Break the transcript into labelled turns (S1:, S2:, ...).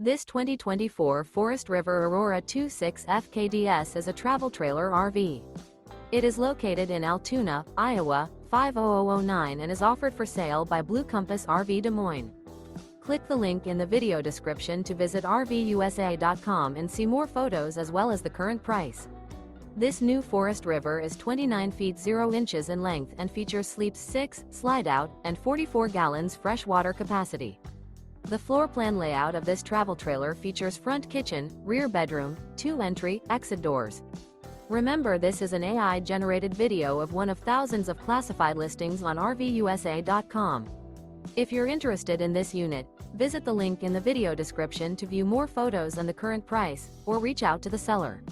S1: This 2024 Forest River Aurora 26 FKDS is a travel trailer RV. It is located in Altoona, Iowa, 50009 and is offered for sale by Blue Compass RV Des Moines. Click the link in the video description to visit RVUSA.com and see more photos as well as the current price. This new Forest River is 29 feet 0 inches in length and features sleeps 6, slide-out, and 44 gallons fresh water capacity. The floor plan layout of this travel trailer features front kitchen, rear bedroom, 2 entry, exit doors. Remember, this is an AI-generated video of one of thousands of classified listings on RVUSA.com. If you're interested in this unit, visit the link in the video description to view more photos and the current price, or reach out to the seller.